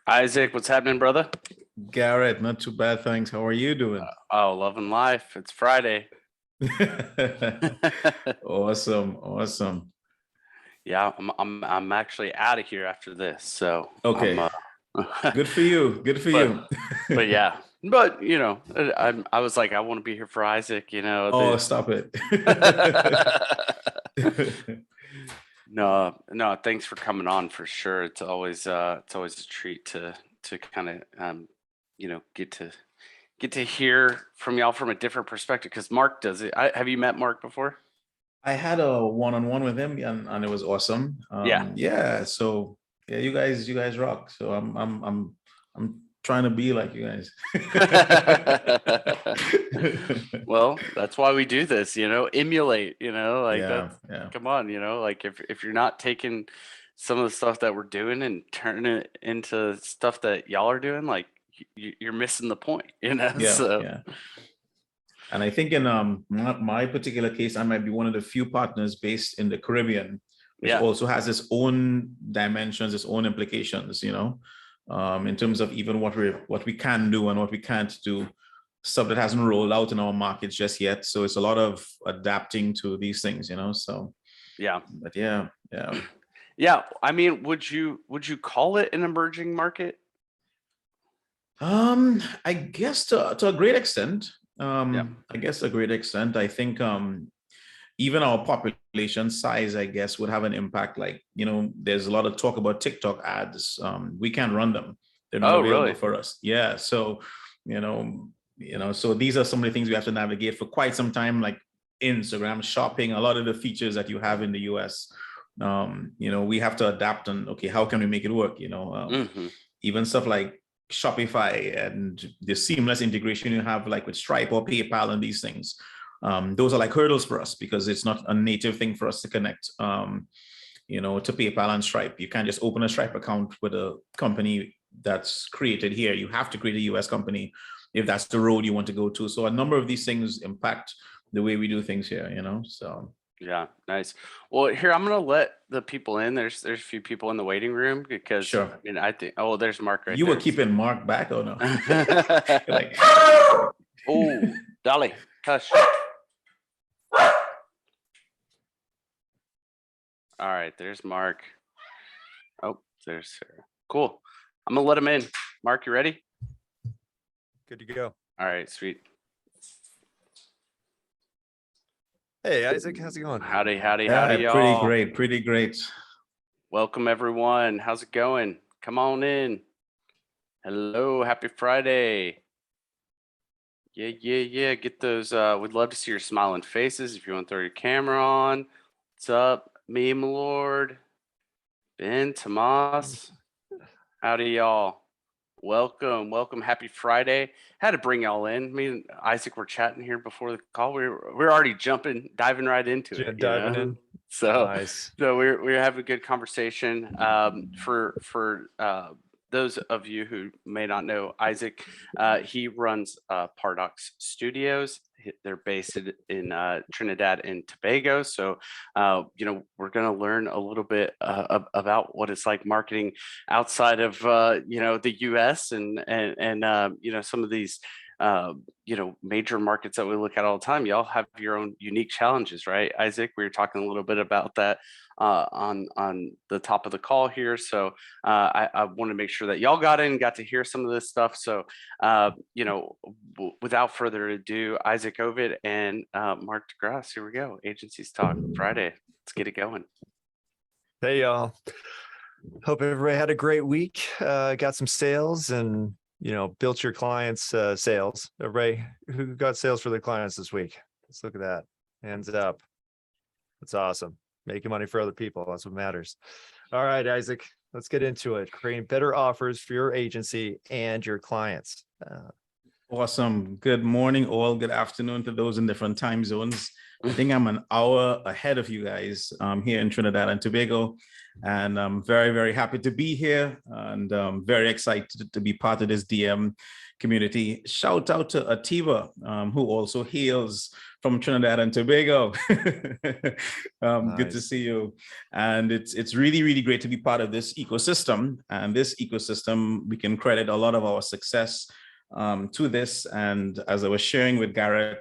Isaac, what's happening, brother? Garrett, not too bad, thanks. How are you doing? Oh, loving life. It's Friday. Awesome. Yeah, I'm actually out of here after this. So Okay, I'm good for you. Good for but you. but yeah. But I was like, I want to be here for Isaac, Oh, stop it. No, thanks for coming on for sure. It's always a treat to kind of get to hear from y'all from a different perspective because Mark does it. Have you met Mark before? I had a one-on-one with him and it was awesome. Yeah. Yeah, so yeah, you guys rock. So I'm trying to be like you guys. Well, that's why we do this, emulate, like Yeah, that's yeah. come on, like if you're not taking some of the stuff that we're doing and turning it into stuff that y'all are doing, like you're missing the point, Yeah, So yeah. And I think in my particular case, I might be one of the few partners based in the Caribbean, which yeah. also has its own dimensions, its own implications, in terms of even what we can do and what we can't do, stuff that hasn't rolled out in our markets just yet. So it's a lot of adapting to these things, So, Yeah. but yeah. Yeah. I mean, would you call it an emerging market? I guess to a great extent. Yeah. I guess a great extent. I think even our population size, I guess, would have an impact. Like, there's a lot of talk about TikTok ads. We can't run them. They're not Oh, available really? for us. Yeah. So, so these are some of the things we have to navigate for quite some time, like Instagram shopping, a lot of the features that you have in the US. We have to adapt and okay, how can we make it work? Hmm. Even stuff like Shopify and the seamless integration you have like with Stripe or PayPal and these things. Those are like hurdles for us because it's not a native thing for us to connect, to PayPal and Stripe. You can't just open a Stripe account with a company that's created here. You have to create a US company if that's the road you want to go to. So a number of these things impact the way we do things here, so. Yeah, nice. Well, here I'm gonna let the people in. There's a few people in the waiting room because I Sure. mean I think there's Mark right You were there. keeping Mark back or no? Like, Oh, Dolly, hush. All right, there's Mark. Oh, there's Sarah. Cool. I'm gonna let him in. Mark, you ready? Good to go. All right, sweet. Hey, Isaac, how's it going? Howdy, yeah, y'all. pretty great. Welcome everyone. How's it going? Come on in. Hello, happy Friday. Yeah. Get those. We'd love to see your smiling faces. If you want to throw your camera on. What's up, me, my lord? Ben, Tomas. Howdy, y'all. Welcome. Happy Friday. Had to bring y'all in. Me and Isaac were chatting here before the call. We're already diving right into it. Diving in. So Nice. so we're having a good conversation. For those of you who may not know Isaac, he runs Pardox Studios. They're based in Trinidad and Tobago. So we're going to learn a little bit about what it's like marketing outside of the U.S. and some of these major markets that we look at all the time. Y'all have your own unique challenges, right, Isaac? We were talking a little bit about that on the top of the call here. So I want to make sure that y'all got to hear some of this stuff. So without further ado, Isaac Ovid and Mark de Grasse, here we go. Agencies Talk Friday. Let's get it going. Hey, y'all. Hope everybody had a great week. Got some sales and built your clients' sales. Everybody who got sales for their clients this week. Let's look at that. Hands up. That's awesome. Making money for other people. That's what matters. All right, Isaac, let's get into it. Creating better offers for your agency and your clients. Awesome. Good morning, all. Good afternoon to those in different time zones. I think I'm an hour ahead of you guys here in Trinidad and Tobago. And I'm very, very happy to be here and very excited to be part of this DM community. Shout out to Ativa, who also hails from Trinidad and Tobago. Good to Nice. see you. And it's really, really great to be part of this ecosystem. And this ecosystem, we can credit a lot of our success to this. And as I was sharing with Garrett,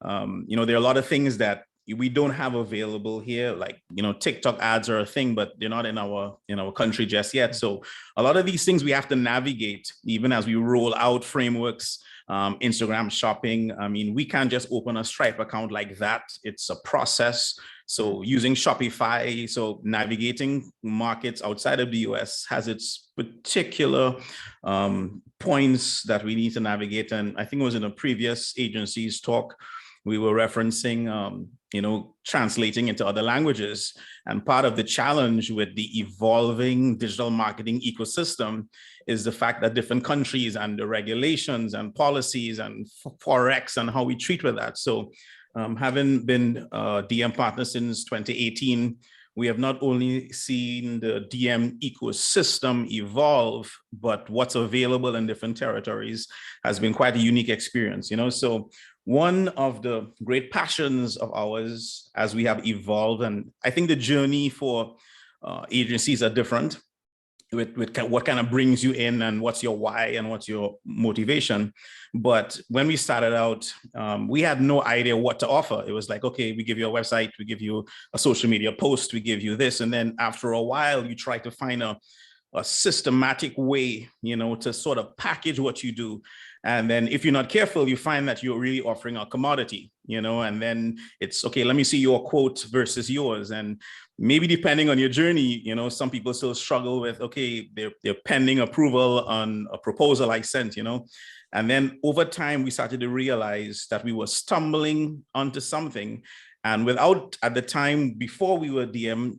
you know, there are a lot of things that we don't have available here, like, you know, TikTok ads are a thing, but they're not in our country just yet. So a lot of these things we have to navigate even as we roll out frameworks, Instagram shopping. I mean, we can't just open a Stripe account like that. It's a process. So using Shopify, so navigating markets outside of the US has its particular points that we need to navigate. And I think it was in a previous agency's talk, we were referencing, you know, translating into other languages. And part of the challenge with the evolving digital marketing ecosystem is the fact that different countries and the regulations and policies and Forex and how we treat with that. So having been a DM partner since 2018, we have not only seen the DM ecosystem evolve, but what's available in different territories has been quite a unique experience, you know. So one of the great passions of ours as we have evolved, and I think the journey for agencies are different with what kind of brings you in and what's your why and what's your motivation. But when we started out, we had no idea what to offer. It was like, okay, we give you a website, we give you a social media post, we give you this. And then after a while, you try to find a systematic way, you know, to sort of package what you do. And then if you're not careful, you find that you're really offering a commodity, you know, and then it's, okay, let me see your quote versus yours. And maybe depending on your journey, you know, some people still struggle with, okay, they're pending approval on a proposal I sent, you know. And then over time, we started to realize that we were stumbling onto something. And without, at the time, before we were DM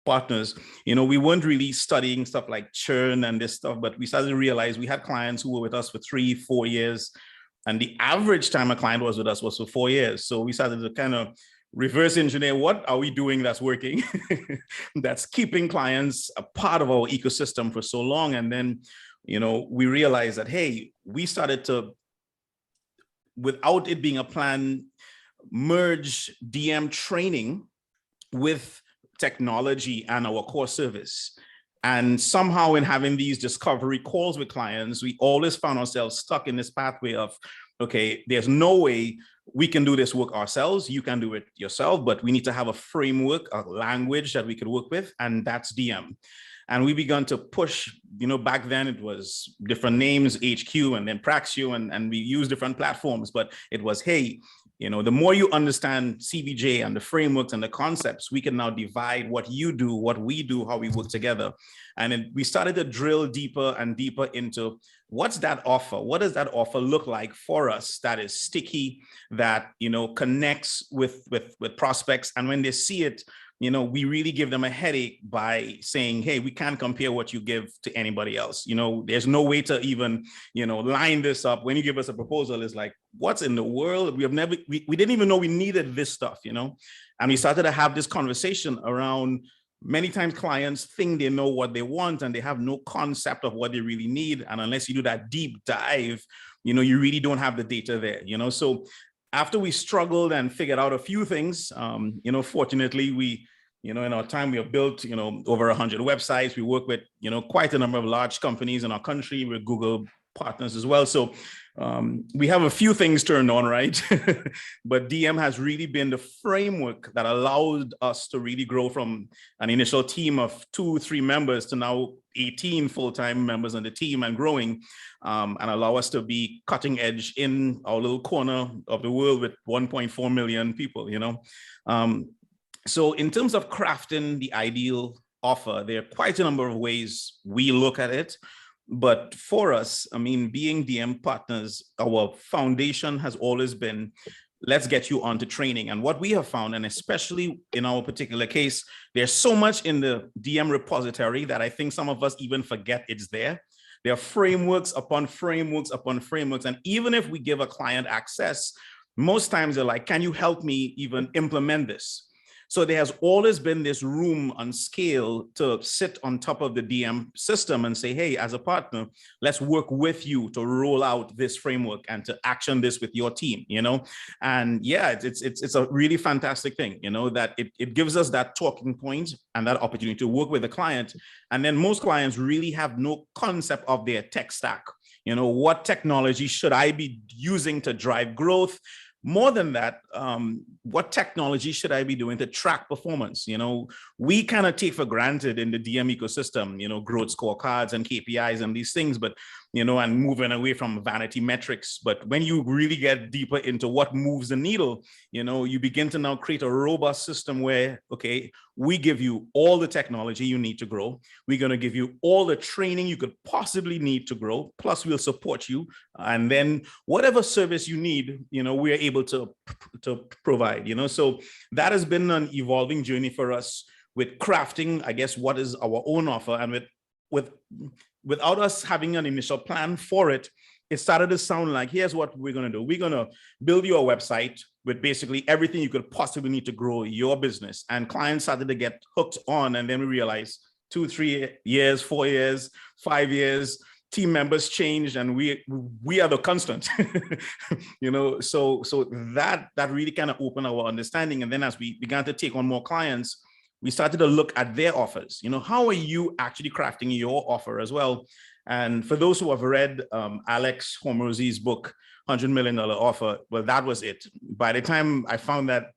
partners, you know, we weren't really studying stuff like churn and this stuff, but we started to realize we had clients who were with us for 3-4 years. And the average time a client was with us was for 4 years. So we started to kind of reverse engineer, what are we doing that's working, that's keeping clients a part of our ecosystem for so long. And then, you know, we realized that, hey, we started to, without it being a plan, merge DM training with technology and our core service. And somehow in having these discovery calls with clients, we always found ourselves stuck in this pathway of, okay, there's no way we can do this work ourselves. You can do it yourself, but we need to have a framework, a language that we could work with, and that's DM. And we began to push, you know, back then it was different names, HQ and then Praxio, and we use different platforms, but it was, hey, you know, the more you understand CBJ and the frameworks and the concepts, we can now divide what you do, what we do, how we work together. And then we started to drill deeper and deeper into what's that offer? What does that offer look like for us that is sticky, that, you know, connects with prospects? And when they see it, you know, we really give them a headache by saying, hey, we can't compare what you give to anybody else. You know, there's no way to even, you know, line this up. When you give us a proposal, it's like, what's in the world? We didn't even know we needed this stuff, you know? And we started to have this conversation around, many times clients think they know what they want and they have no concept of what they really need. And unless you do that deep dive, you know, you really don't have the data there, you know? So after we struggled and figured out a few things, you know, fortunately, we, you know, in our time, we have built, you know, over 100 websites. We work with, you know, quite a number of large companies in our country. We're Google partners as well. So we have a few things turned on, right? But DM has really been the framework that allowed us to really grow from an initial team of 2-3 members to now 18 full-time members on the team and growing, and allow us to be cutting edge in our little corner of the world with 1.4 million people, you know? So in terms of crafting the ideal offer, there are quite a number of ways we look at it. But for us, I mean, being DM partners, our foundation has always been, let's get you onto training. And what we have found, and especially in our particular case, there's so much in the DM repository that I think some of us even forget it's there. There are frameworks upon frameworks upon frameworks. And even if we give a client access, most times they're like, can you help me even implement this? So there has always been this room on scale to sit on top of the DM system and say, hey, as a partner, let's work with you to roll out this framework and to action this with your team, And yeah, it's a really fantastic thing, that it gives us that talking point and that opportunity to work with the client. And then most clients really have no concept of their tech stack. What technology should I be using to drive growth? More than that, what technology should I be doing to track performance? We kind of take for granted in the DM ecosystem, growth scorecards and KPIs and these things, but, and moving away from vanity metrics. But when you really get deeper into what moves the needle, you begin to now create a robust system where, okay, we give you all the technology you need to grow. We're going to give you all the training you could possibly need to grow. Plus, we'll support you. And then whatever service you need, we are able to provide, So that has been an evolving journey for us with crafting, I guess, what is our own offer. And without us having an initial plan for it, it started to sound like, here's what we're going to do. We're going to build you a website with basically everything you could possibly need to grow your business. And clients started to get hooked on. And then we realized 2, 3 years, 4 years, 5 years, team members changed, and we are the constant, So that really kind of opened our understanding. And then as we began to take on more clients, we started to look at their offers. How are you actually crafting your offer as well? And for those who have read Alex Hormozy's book, $100 Million Offer, well, that was it. By the time I found that,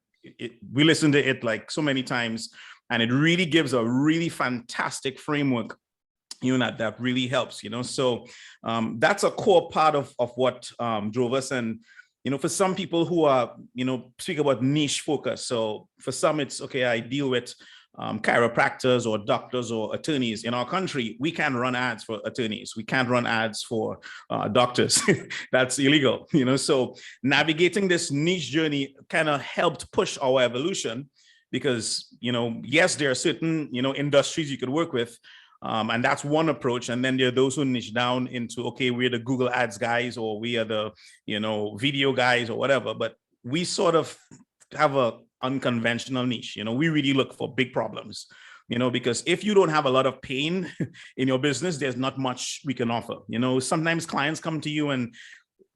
we listened to it like so many times, and it really gives a really fantastic framework, that really helps, So that's a core part of what drove us. And, for some people who are, speak about niche focus. So for some, it's, okay, I deal with chiropractors or doctors or attorneys. In our country, we can't run ads for attorneys. We can't run ads for doctors. That's illegal, So navigating this niche journey kind of helped push our evolution because, yes, there are certain, industries you could work with. And that's one approach. And then there are those who niche down into, okay, we're the Google Ads guys, or we are the, video guys or whatever. But we sort of have a unconventional niche. We really look for big problems, because if you don't have a lot of pain in your business, there's not much we can offer. Sometimes clients come to you, and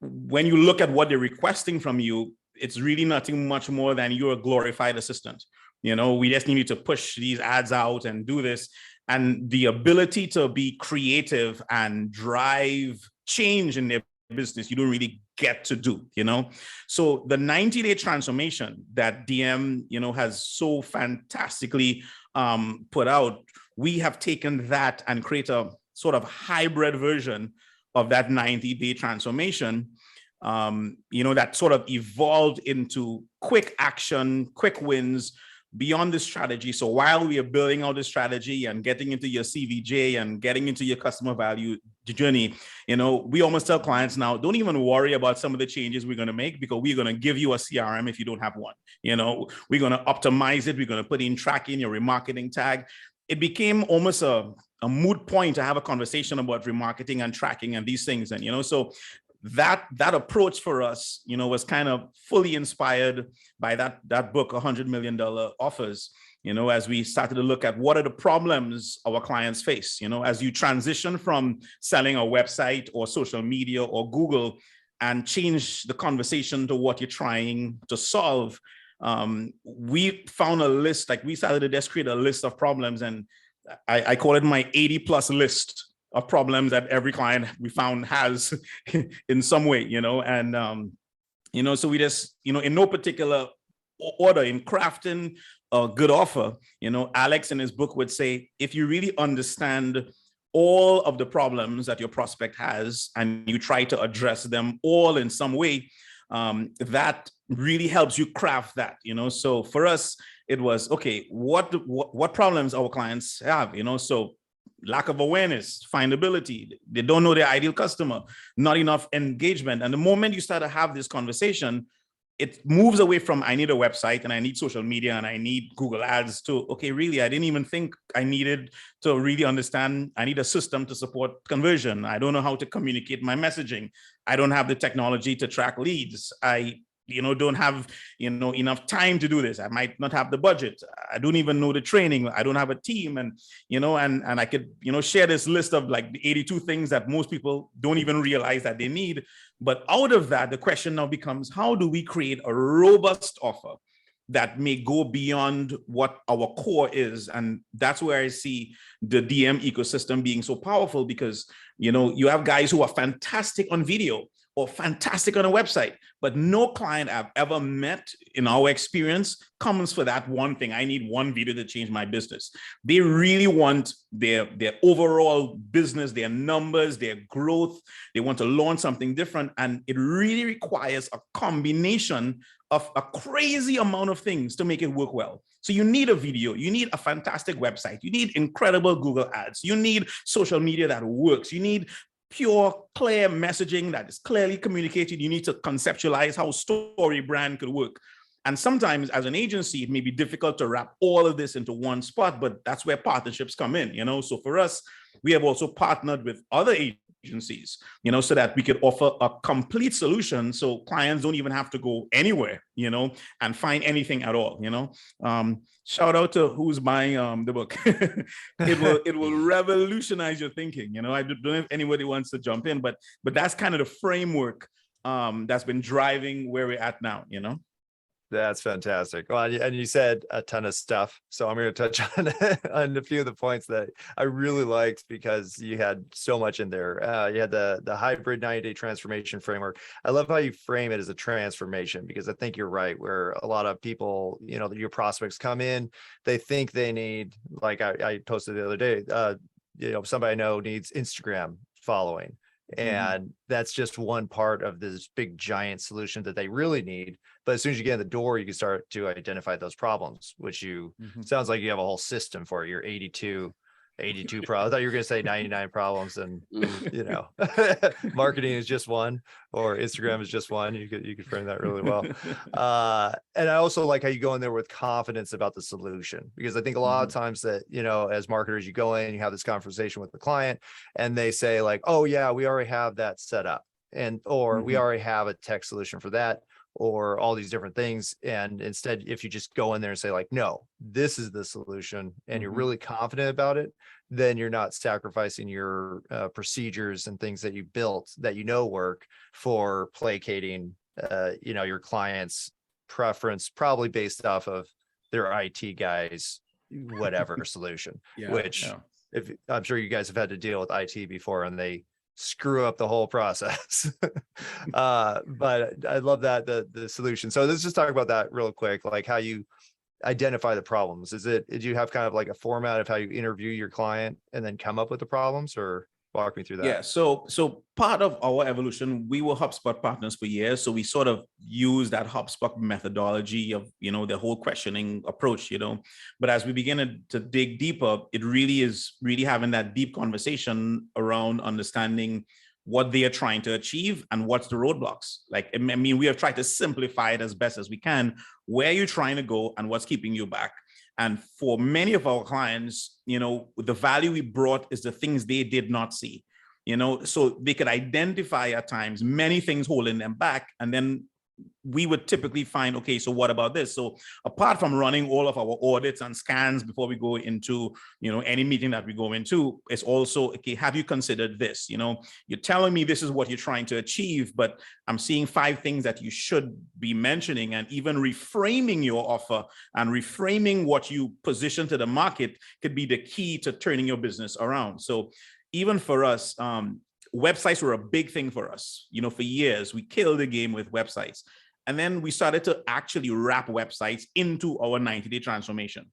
when you look at what they're requesting from you, it's really nothing much more than you're a glorified assistant. We just need you to push these ads out and do this. And the ability to be creative and drive change in their business, you don't really get to do, So the 90-day transformation that DM, has so fantastically put out, we have taken that and create a sort of hybrid version of that 90-day transformation, that sort of evolved into quick action, quick wins, beyond the strategy. So while we are building out the strategy and getting into your CVJ and getting into your customer value journey, we almost tell clients now, don't even worry about some of the changes we're going to make, because we're going to give you a CRM if you don't have one. We're going to optimize it. We're going to put in tracking, your remarketing tag. It became almost a moot point to have a conversation about remarketing and tracking and these things. And, so that approach for us, was kind of fully inspired by that book, $100 Million Offers, as we started to look at what are the problems our clients face, as you transition from selling a website or social media or Google and change the conversation to what you're trying to solve. We found a list, like we started to just create a list of problems, and I call it my 80+ list of problems that every client we found has in some way, and, so we just, in no particular order in crafting a good offer, Alex in his book would say, if you really understand all of the problems that your prospect has and you try to address them all in some way, that really helps you craft that, So for us, it was, okay, what problems our clients have, so lack of awareness, findability, they don't know their ideal customer, not enough engagement. And the moment you start to have this conversation, it moves away from I need a website and I need social media and I need Google Ads to, okay, really, I didn't even think I needed to really understand. I need a system to support conversion. I don't know how to communicate my messaging. I don't have the technology to track leads. don't have, enough time to do this. I might not have the budget. I don't even know the training. I don't have a team. And, and I could, share this list of like the 82 things that most people don't even realize that they need. But out of that, the question now becomes, how do we create a robust offer that may go beyond what our core is? And that's where I see the DM ecosystem being so powerful, because, you have guys who are fantastic on video or fantastic on a website, but no client I've ever met in our experience comes for that one thing. I need one video to change my business. They really want their overall business, their numbers, their growth. They want to launch something different. And it really requires a combination of a crazy amount of things to make it work well. So you need a video, you need a fantastic website, you need incredible Google ads, you need social media that works, you need pure, clear messaging that is clearly communicated. You need to conceptualize how story brand could work. And sometimes as an agency, it may be difficult to wrap all of this into one spot, but that's where partnerships come in, So for us, we have also partnered with other agencies, so that we could offer a complete solution. So clients don't even have to go anywhere, and find anything at all, Shout out to who's buying the book. It will revolutionize your thinking. I don't know if anybody wants to jump in, but that's kind of the framework that's been driving where we're at now, That's fantastic. Well, and you said a ton of stuff, so I'm going to touch on on a few of the points that I really liked, because you had so much in there. You had the hybrid 90-day transformation framework. I love how you frame it as a transformation, because I think you're right, where a lot of people, your prospects come in, they think they need, like I posted the other day, somebody I know needs Instagram following. And that's just one part of this big giant solution that they really need. But as soon as you get in the door, you can start to identify those problems, which sounds like you have a whole system for it. Your 82 problems. I thought you were going to say 99 problems, and marketing is just one, or Instagram is just one. You could frame that really well. And I also like how you go in there with confidence about the solution, because I think a lot of times that, as marketers, you go in, you have this conversation with the client, and they say like, oh yeah, we already have that set up, or we already have a tech solution for that, or all these different things. And instead, if you just go in there and say like, no, this is the solution, and you're really confident about it, then you're not sacrificing your procedures and things that you built that work for placating your client's preference, probably based off of their IT guys, whatever solution. If I'm sure you guys have had to deal with IT before, and they screw up the whole process. But I love that the solution. So let's just talk about that real quick, like how you identify the problems. Did you have kind of like a format of how you interview your client and then come up with the problems, or walk me through that? Yeah. So part of our evolution, we were HubSpot partners for years. So we sort of use that HubSpot methodology of, the whole questioning approach, but as we begin to dig deeper, it really is having that deep conversation around understanding what they are trying to achieve and what's the roadblocks. Like, I mean, we have tried to simplify it as best as we can. Where you're trying to go and what's keeping you back. And for many of our clients, the value we brought is the things they did not see, so they could identify at times many things holding them back. And then we would typically find, okay, so what about this? So apart from running all of our audits and scans before we go into, any meeting that we go into, it's also, okay, have you considered this? You're telling me this is what you're trying to achieve, but I'm seeing 5 things that you should be mentioning, and even reframing your offer and reframing what you position to the market could be the key to turning your business around. So even for us, websites were a big thing for us. For years, we killed the game with websites. And then we started to actually wrap websites into our 90-day transformation.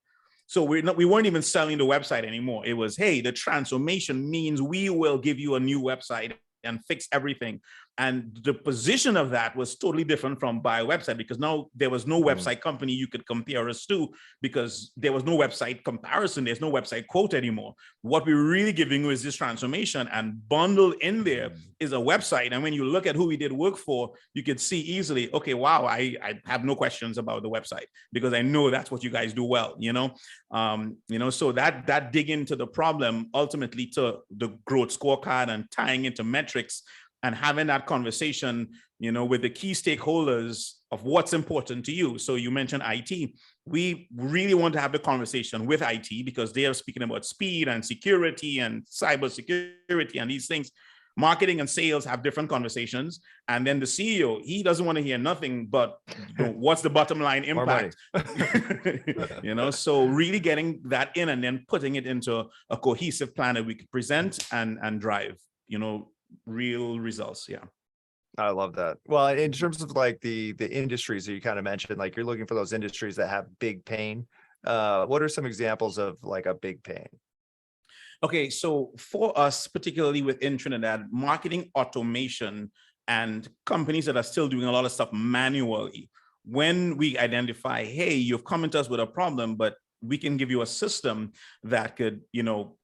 So we weren't even selling the website anymore. It was, hey, the transformation means we will give you a new website and fix everything. And the position of that was totally different from buy a website, because now there was no website company you could compare us to, because there was no website comparison. There's no website quote anymore. What we're really giving you is this transformation, and bundled in there is a website. And when you look at who we did work for, you could see easily, okay, wow, I have no questions about the website, because I know that's what you guys do well, so that dig into the problem, ultimately to the growth scorecard and tying into metrics, and having that conversation, with the key stakeholders of what's important to you. So you mentioned IT. We really want to have the conversation with IT because they are speaking about speed and security and cyber security and these things. Marketing and sales have different conversations. And then the CEO, he doesn't want to hear nothing but what's the bottom line impact. So really getting that in and then putting it into a cohesive plan that we could present and drive, real results. Yeah. I love that. Well, in terms of like the industries that you kind of mentioned, like you're looking for those industries that have big pain. What are some examples of like a big pain? Okay, so for us, particularly within Trinidad, marketing automation and companies that are still doing a lot of stuff manually, when we identify, hey, you've come to us with a problem, but we can give you a system that could,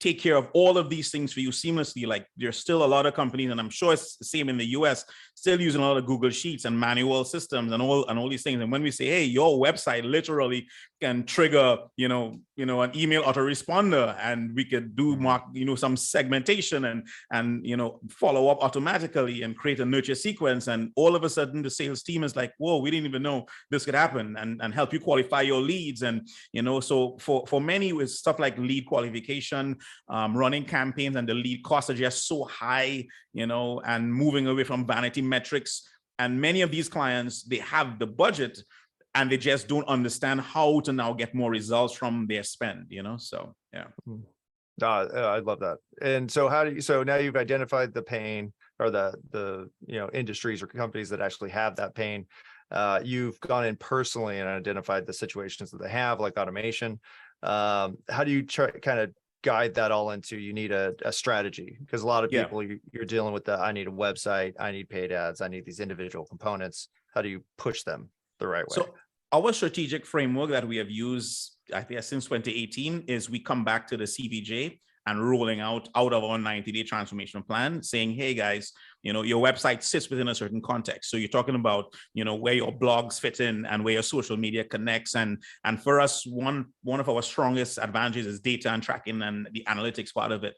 take care of all of these things for you seamlessly. Like there's still a lot of companies, and I'm sure it's the same in the US, still using a lot of Google Sheets and manual systems and all these things. And when we say, hey, your website literally can trigger, an email autoresponder, and we could do some segmentation and follow up automatically and create a nurture sequence. And all of a sudden the sales team is like, whoa, we didn't even know this could happen, and help you qualify your leads. And, so for many with stuff like lead qualification, running campaigns, and the lead costs are just so high, and moving away from vanity metrics. And many of these clients, they have the budget and they just don't understand how to now get more results from their spend, so yeah. I love that. And so so now you've identified the pain, or the industries or companies that actually have that pain. You've gone in personally and identified the situations that they have, like automation. How do you kind of guide that all into, you need a strategy? Because a lot of people, you're dealing with I need a website, I need paid ads, I need these individual components. How do you push them the right way? So our strategic framework that we have used, I think, since 2018 is we come back to the CVJ and rolling out of our 90-day transformation plan, saying, hey guys, your website sits within a certain context. So you're talking about, where your blogs fit in and where your social media connects. And for us, one of our strongest advantages is data and tracking and the analytics part of it.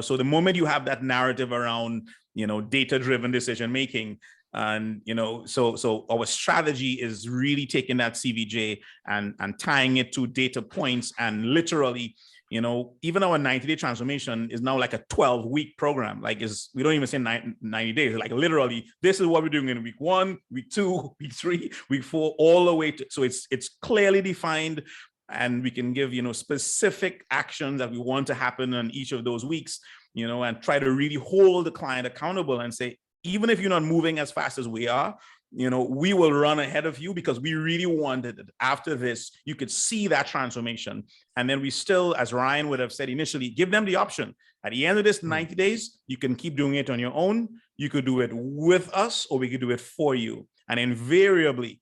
So the moment you have that narrative around, data-driven decision-making, and so our strategy is really taking that CVJ and tying it to data points, and literally, even our 90-day transformation is now like a 12-week program. Like we don't even say 90 days. Like literally, this is what we're doing in week 1, week 2, week 3, week 4, all the way to. So it's clearly defined, and we can give specific actions that we want to happen in each of those weeks. And try to really hold the client accountable and say, even if you're not moving as fast as we are, we will run ahead of you, because we really wanted that after this, you could see that transformation. And then we still, as Ryan would have said initially, give them the option. At the end of this 90 days, you can keep doing it on your own. You could do it with us, or we could do it for you. And invariably,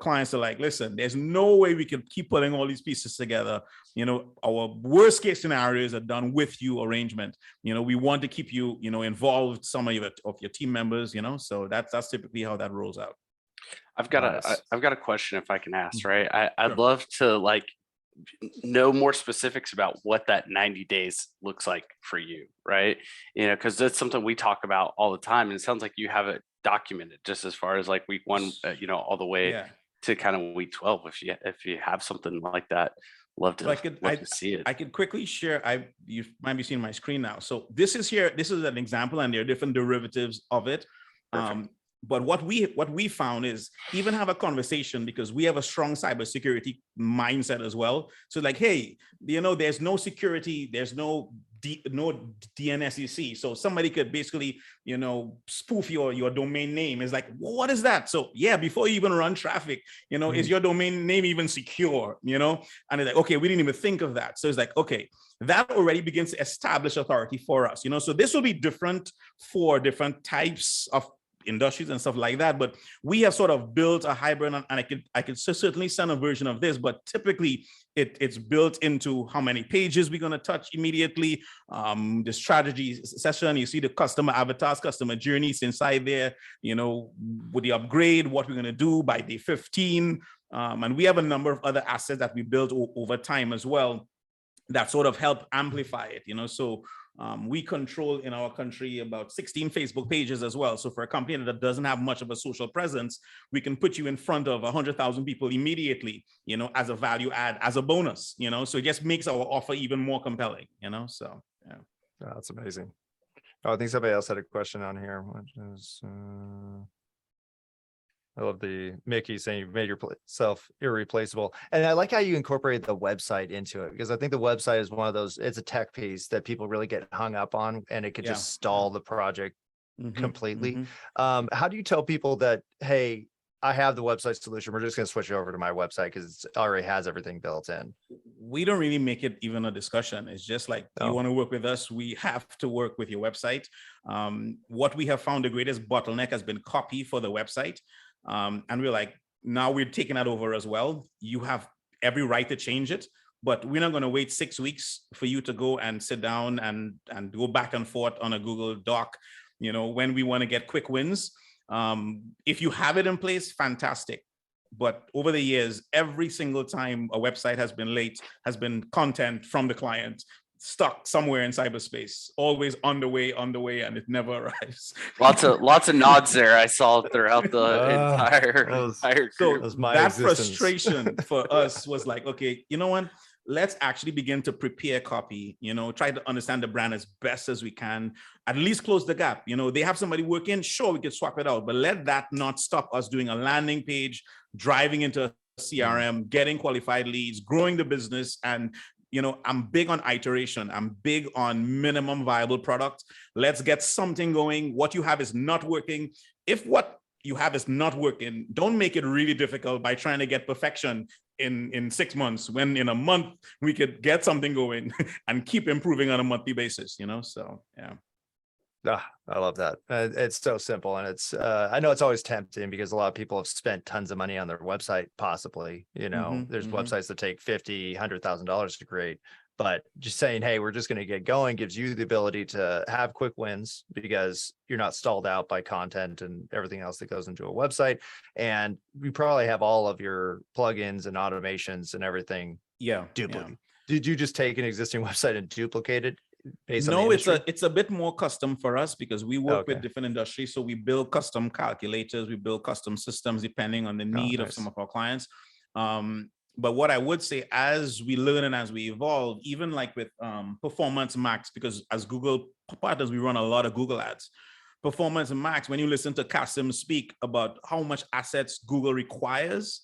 clients are like, listen, there's no way we can keep putting all these pieces together. Our worst case scenario is a done with you arrangement. We want to keep you, involved, some of your team members, so that's typically how that rolls out. I've got a question, if I can ask, right? I'd love to know more specifics about what that 90 days looks like for you, right? Because that's something we talk about all the time, and it sounds like you have it documented, just as far as like week 1, all the way to kind of week 12. If you have something like that, love to see it. I could quickly share. You might be seeing my screen now. So this is an example, and there are different derivatives of it. But what we found is, even have a conversation, because we have a strong cybersecurity mindset as well. So like, hey, there's no security, there's no DNSEC. So somebody could basically, spoof your domain name. Is like, well, what is that? So yeah, before you even run traffic, is your domain name even secure? And it's like, okay, we didn't even think of that. So it's like, okay, that already begins to establish authority for us. So this will be different for different types of industries and stuff like that, but we have sort of built a hybrid, and I could certainly send a version of this, but typically it's built into how many pages we're going to touch immediately, the strategy session, you see the customer avatars, customer journeys inside there, with the upgrade, what we're going to do by day 15, and we have a number of other assets that we built over time as well. that sort of help amplify it, so we control in our country about 16 Facebook pages as well. So for a company that doesn't have much of a social presence, we can put you in front of 100,000 people immediately, as a value add, as a bonus, so it just makes our offer even more compelling, so yeah. Oh, that's amazing. Oh, I think somebody else had a question on here, which is, I love the Mickey saying you've made yourself irreplaceable. And I like how you incorporate the website into it, because I think the website is one of those, it's a tech piece that people really get hung up on, and it could just stall the project completely. How do you tell people that, hey, I have the website solution, we're just going to switch it over to my website because it already has everything built in? We don't really make it even a discussion. It's just like, you want to work with us, we have to work with your website. What we have found the greatest bottleneck has been copy for the website. And we're like, now we're taking that over as well. You have every right to change it, but we're not going to wait 6 weeks for you to go and sit down and go back and forth on a Google Doc, when we want to get quick wins. If you have it in place, fantastic. But over the years, every single time a website has been late, has been content from the client stuck somewhere in cyberspace, always on the way, and it never arrives. Lots of nods there. I saw throughout the entire so group. that frustration for us was like, okay, you know what? Let's actually begin to prepare copy, try to understand the brand as best as we can, at least close the gap. They have somebody working, sure, we could swap it out, but let that not stop us doing a landing page, driving into a CRM, getting qualified leads, growing the business. And I'm big on iteration. I'm big on minimum viable product. Let's get something going. What you have is not working. If what you have is not working, don't make it really difficult by trying to get perfection in 6 months, when in a month we could get something going and keep improving on a monthly basis, so yeah. I love that. It's so simple. And it's, I know it's always tempting because a lot of people have spent tons of money on their website, possibly, there's websites that take $50,000, $100,000 to create, but just saying, hey, we're just going to get going gives you the ability to have quick wins because you're not stalled out by content and everything else that goes into a website. And we probably have all of your plugins and automations and everything duplicated. Did you just take an existing website and duplicate it? No, it's a bit more custom for us because we work with different industries. So we build custom calculators, we build custom systems depending on the need of some of our clients. But what I would say, as we learn and as we evolve, even like with Performance Max, because as Google partners, we run a lot of Google ads. Performance Max, when you listen to Kasim speak about how much assets Google requires,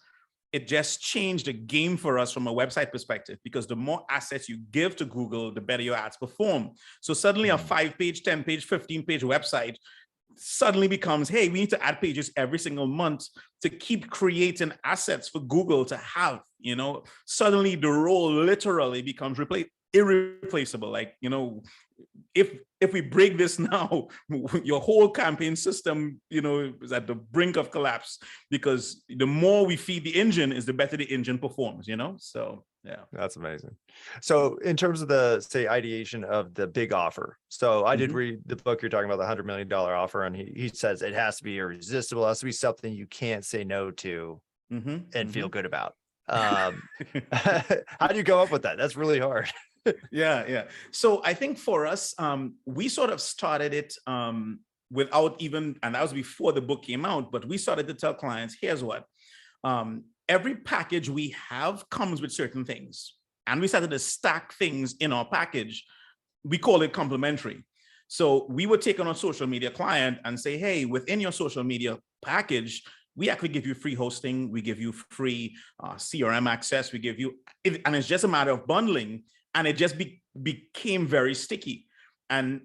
it just changed the game for us from a website perspective, because the more assets you give to Google, the better your ads perform. So suddenly a 5-page, 10-page, 15-page website suddenly becomes, hey, we need to add pages every single month to keep creating assets for Google to have, suddenly the role literally becomes irreplaceable. Like, if we break this now, your whole campaign system, is at the brink of collapse, because the more we feed the engine is the better the engine performs, so yeah. That's amazing. So in terms of the, say, ideation of the big offer, so I did read the book you're talking about, the $100 million offer, and he says it has to be irresistible, it has to be something you can't say no to and feel good about. How do you come up with that? That's really hard. Yeah. So I think for us, we sort of started it without even, and that was before the book came out, but we started to tell clients, here's what, every package we have comes with certain things. And we started to stack things in our package. We call it complementary. So we would take on a social media client and say, hey, within your social media package, we actually give you free hosting, we give you free CRM access, we give you, and it's just a matter of bundling. And it just became very sticky. And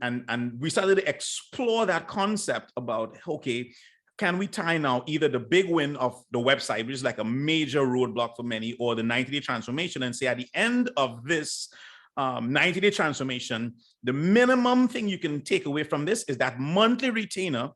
we started to explore that concept about, okay, can we tie now either the big win of the website, which is like a major roadblock for many, or the 90-day transformation, and say at the end of this 90-day transformation, the minimum thing you can take away from this is that monthly retainer,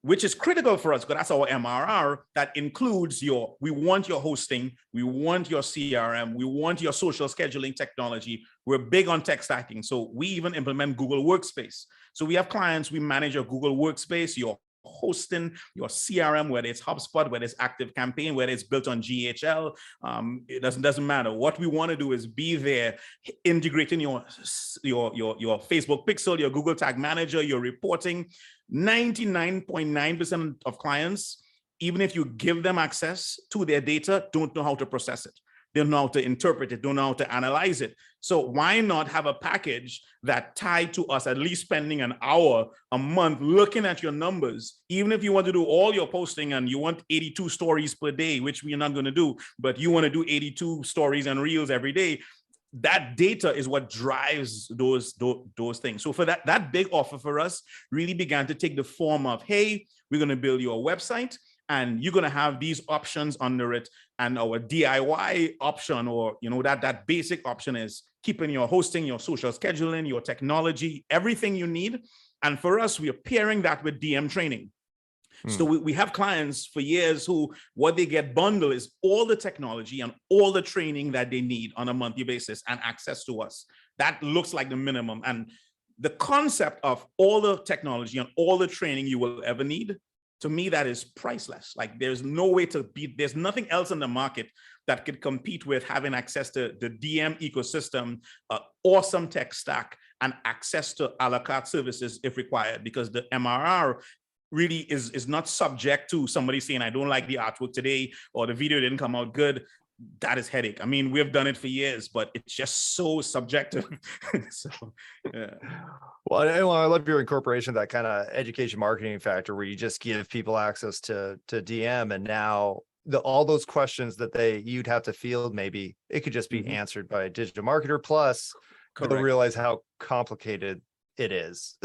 which is critical for us because that's our MRR, that includes we want your hosting, we want your CRM, we want your social scheduling technology. We're big on tech stacking. So we even implement Google Workspace. So we have clients, we manage your Google Workspace, your hosting your CRM, whether it's HubSpot, whether it's ActiveCampaign, whether it's built on GHL, it doesn't matter. What we want to do is be there, integrating your Facebook Pixel, your Google Tag Manager, your reporting. 99.9% of clients, even if you give them access to their data, don't know how to process it. They don't know how to interpret it, don't know how to analyze it. So why not have a package that tied to us, at least spending an hour a month looking at your numbers, even if you want to do all your posting and you want 82 stories per day, which we're not going to do, but you want to do 82 stories and reels every day. That data is what drives those things. So for that big offer for us really began to take the form of, hey, we're going to build you a website, and you're going to have these options under it. And our DIY option, or that basic option, is keeping your hosting, your social scheduling, your technology, everything you need. And for us, we are pairing that with DM training. So we have clients for years who, what they get bundled is all the technology and all the training that they need on a monthly basis and access to us. That looks like the minimum. And the concept of all the technology and all the training you will ever need, to me, that is priceless. Like, there's no way to beat, there's nothing else in the market that could compete with having access to the DM ecosystem, awesome tech stack, and access to a la carte services if required, because the MRR really is not subject to somebody saying, I don't like the artwork today, or the video didn't come out good. That is headache. I mean, we've done it for years, but it's just so subjective. So, yeah. Well, I love your incorporation of that kind of education marketing factor, where you just give people access to DM, and now all those questions that you'd have to field, maybe it could just be answered by a digital marketer. Plus, they'll realize how complicated it is.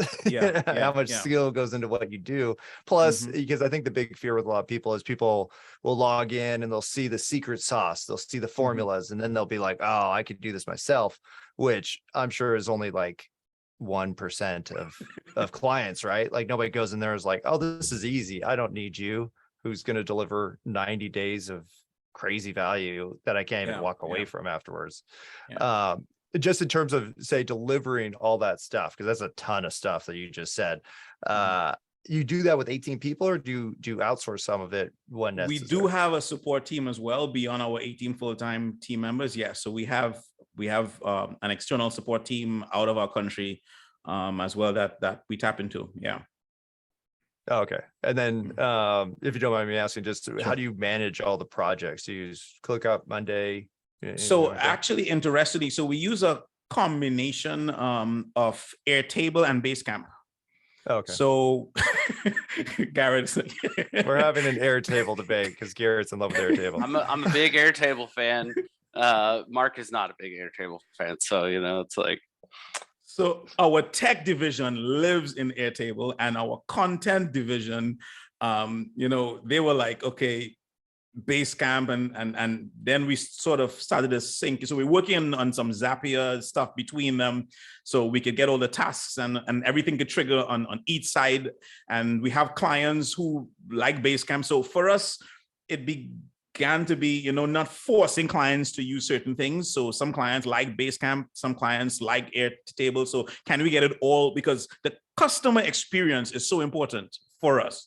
How much skill goes into what you do. Plus, because I think the big fear with a lot of people is people will log in and they'll see the secret sauce, they'll see the formulas, and then they'll be like, oh, I could do this myself, which I'm sure is only like 1% of clients, right? Like, nobody goes in there is like, oh, this is easy, I don't need you, who's going to deliver 90 days of crazy value that I can't even walk away from afterwards. Just in terms of, say, delivering all that stuff, because that's a ton of stuff that you just said. You do that with 18 people, or do you outsource some of it when necessary? We do have a support team as well beyond our 18 full-time team members. Yeah, so we have an external support team out of our country as well that we tap into. Yeah. Okay. And then if you don't mind me asking, just how do you manage all the projects? Do you use ClickUp, Monday? So actually, interestingly, so we use a combination of Airtable and Basecamp. Okay. So Garrett's we're having an Airtable debate because Garrett's in love with Airtable. I'm a big Airtable fan. Mark is not a big Airtable fan, so it's like. So our tech division lives in Airtable, and our content division, they were like, okay, Basecamp, and then we sort of started to sync. So we're working on some Zapier stuff between them, so we could get all the tasks and everything could trigger on each side. And we have clients who like Basecamp. So for us, it began to be, not forcing clients to use certain things. So some clients like Basecamp, some clients like Airtable. So can we get it all? Because the customer experience is so important for us,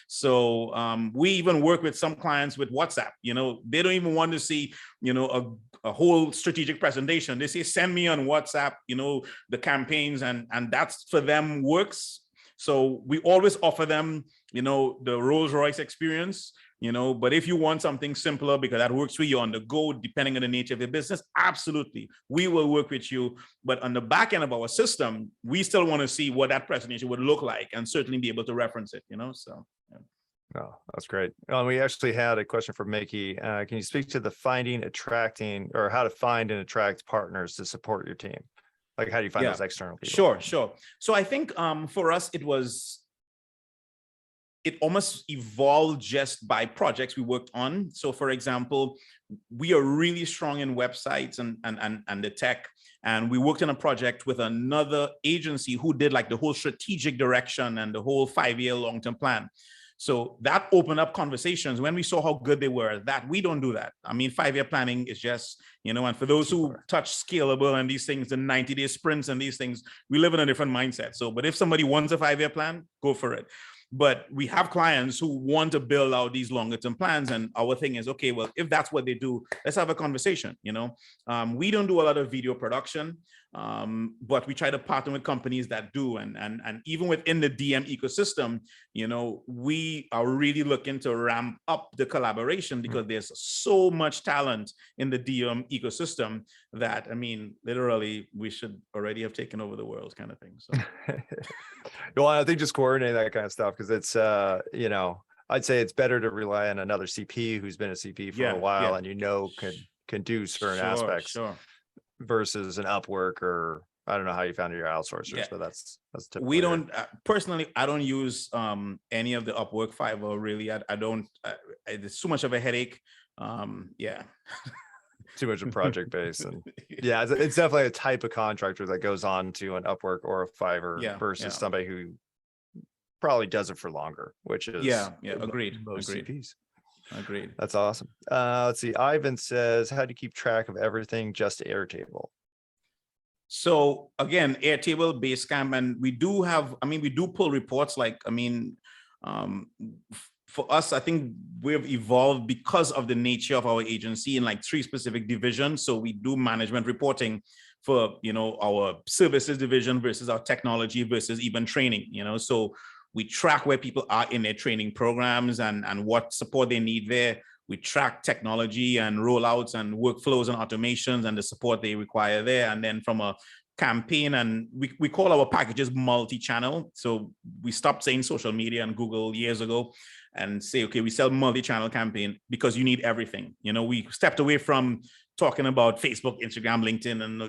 So we even work with some clients with WhatsApp. They don't even want to see, a whole strategic presentation. They say, send me on WhatsApp, the campaigns, and that's for them works. So we always offer them, the Rolls Royce experience, but if you want something simpler because that works for you on the go, depending on the nature of your business, absolutely, we will work with you. But on the back end of our system, we still want to see what that presentation would look like and certainly be able to reference it, so. Yeah. Oh, that's great. We actually had a question from Mickey. Can you speak to the attracting, or how to find and attract partners to support your team? Like, how do you find those external people? Sure. So I think for us, it almost evolved just by projects we worked on. So for example, we are really strong in websites and the tech. And we worked on a project with another agency who did like the whole strategic direction and the whole 5-year long-term plan. So that opened up conversations when we saw how good they were. That we don't do that. I mean, 5-year planning is just, and for those who touch scalable and these things, the 90-day sprints and these things, we live in a different mindset. So, but if somebody wants a 5-year plan, go for it. But we have clients who want to build out these longer term plans. And our thing is, okay, well, if that's what they do, let's have a conversation. We don't do a lot of video production, but we try to partner with companies that do. And even within the DM ecosystem, we are really looking to ramp up the collaboration because there's so much talent in the DM ecosystem that, literally we should already have taken over the world kind of thing. So. Well, I think just coordinating that kind of stuff, because it's, I'd say it's better to rely on another CP who's been a CP for a while and can do certain aspects versus an Upwork, or I don't know how you found your outsourcers, but that's typical. We don't personally. I don't use any of the Upwork, Fiverr. Really, I don't. It's too much of a headache. Too much of project base, and it's definitely a type of contractor that goes on to an Upwork or a Fiverr versus somebody who probably does it for longer, which is agreed. CPs. Agreed. That's awesome. Let's see. Ivan says, how do you keep track of everything? Just Airtable. So again, Airtable, Basecamp, and we do pull reports. For us, I think we've evolved because of the nature of our agency in 3 specific divisions. So we do management reporting for, our services division versus our technology versus even training, so we track where people are in their training programs and what support they need there. We track technology and rollouts and workflows and automations and the support they require there. And then from a campaign, and we call our packages multi-channel. So we stopped saying social media and Google years ago and say, okay, we sell multi-channel campaign because you need everything. We stepped away from talking about Facebook, Instagram, LinkedIn, and,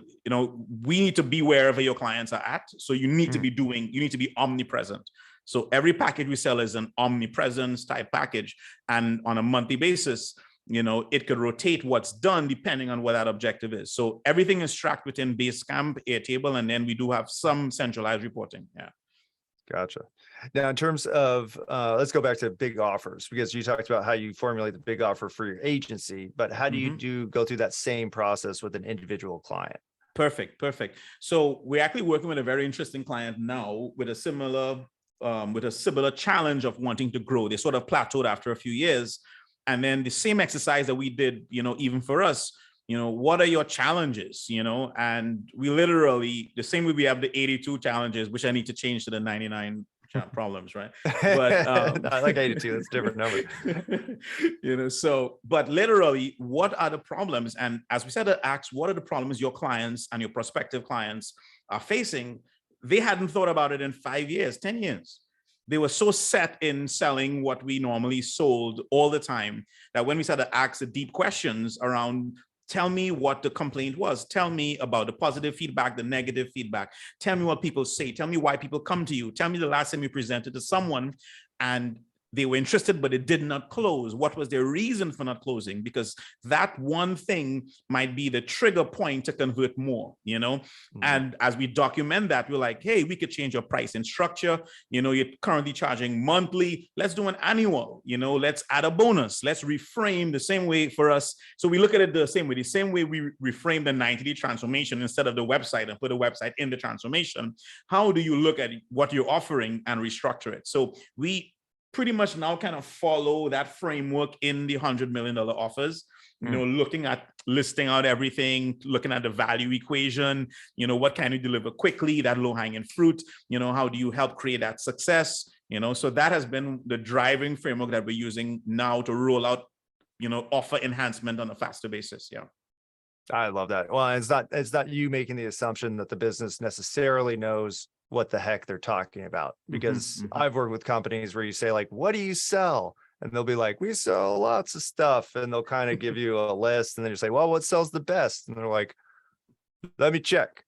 we need to be wherever your clients are at. So you need to be omnipresent. So every package we sell is an omnipresence type package. And on a monthly basis, it could rotate what's done depending on what that objective is. So everything is tracked within Basecamp, Airtable, and then we do have some centralized reporting. Yeah. Gotcha. Now, in terms of, let's go back to big offers, because you talked about how you formulate the big offer for your agency, but how do you go through that same process with an individual client? Perfect. So we're actually working with a very interesting client now with a similar challenge of wanting to grow. They sort of plateaued after a few years. And then the same exercise that we did, even for us, what are your challenges, and we literally, the same way we have the 82 challenges, which I need to change to the 99 problems, right? But I like 82, that's a different number. But literally, what are the problems? And as we said, ask, what are the problems your clients and your prospective clients are facing? They hadn't thought about it in 5 years, 10 years. They were so set in selling what we normally sold all the time that when we started to ask the deep questions around, tell me what the complaint was, tell me about the positive feedback, the negative feedback, tell me what people say, tell me why people come to you, tell me the last time you presented to someone and they were interested, but it did not close. What was their reason for not closing? Because that one thing might be the trigger point to convert more, And as we document that, we're like, hey, we could change your pricing structure. You're currently charging monthly. Let's do an annual, let's add a bonus. Let's reframe the same way for us. So we look at it the same way we reframe the 90-day transformation instead of the website and put a website in the transformation. How do you look at what you're offering and restructure it? So we pretty much now kind of follow that framework in the $100 million offers, looking at listing out everything, looking at the value equation, what can you deliver quickly, that low hanging fruit, how do you help create that success, so that has been the driving framework that we're using now to roll out, offer enhancement on a faster basis. Yeah. I love that. Well, it's not you making the assumption that the business necessarily knows what the heck they're talking about, because I've worked with companies where you say, like, what do you sell? And they'll be like, we sell lots of stuff. And they'll kind of give you a list. And then you say, well, what sells the best? And they're like, let me check.